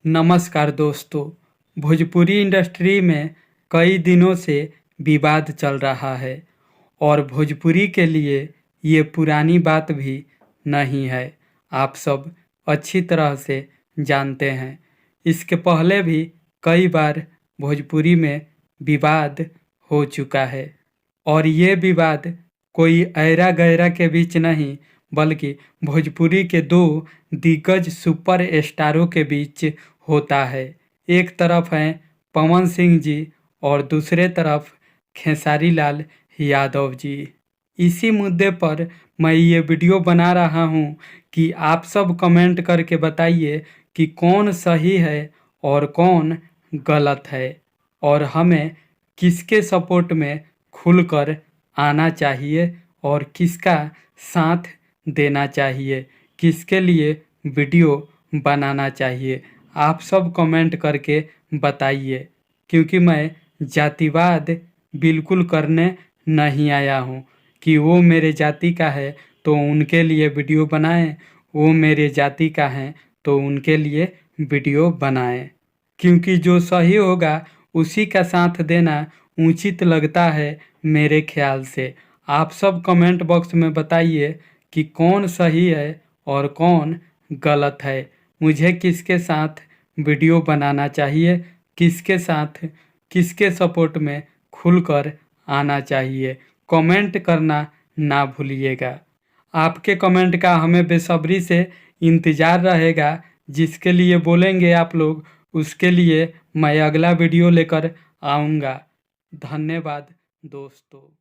नमस्कार दोस्तों। भोजपुरी इंडस्ट्री में कई दिनों से विवाद चल रहा है और भोजपुरी के लिए ये पुरानी बात भी नहीं है। आप सब अच्छी तरह से जानते हैं। इसके पहले भी कई बार भोजपुरी में विवाद हो चुका है और ये विवाद कोई ऐरा गैरा के बीच नहीं बल्कि भोजपुरी के दो दिग्गज सुपर स्टारों के बीच होता है। एक तरफ हैं पवन सिंह जी और दूसरे तरफ खेसारी लाल यादव जी। इसी मुद्दे पर मैं ये वीडियो बना रहा हूँ कि आप सब कमेंट करके बताइए कि कौन सही है और कौन गलत है और हमें किसके सपोर्ट में खुलकर आना चाहिए और किसका साथ देना चाहिए, किसके लिए वीडियो बनाना चाहिए। आप सब कमेंट करके बताइए, क्योंकि मैं जातिवाद बिल्कुल करने नहीं आया हूँ कि वो मेरे जाति का है तो उनके लिए वीडियो बनाएं, वो मेरे जाति का है तो उनके लिए वीडियो बनाएं। क्योंकि जो सही होगा उसी का साथ देना उचित लगता है मेरे ख्याल से। आप सब कमेंट बॉक्स में बताइए कि कौन सही है और कौन गलत है। मुझे किसके साथ वीडियो बनाना चाहिए, किसके साथ, किसके सपोर्ट में खुलकर आना चाहिए। कमेंट करना ना भूलिएगा। आपके कमेंट का हमें बेसब्री से इंतज़ार रहेगा। जिसके लिए बोलेंगे आप लोग उसके लिए मैं अगला वीडियो लेकर आऊँगा। धन्यवाद दोस्तों।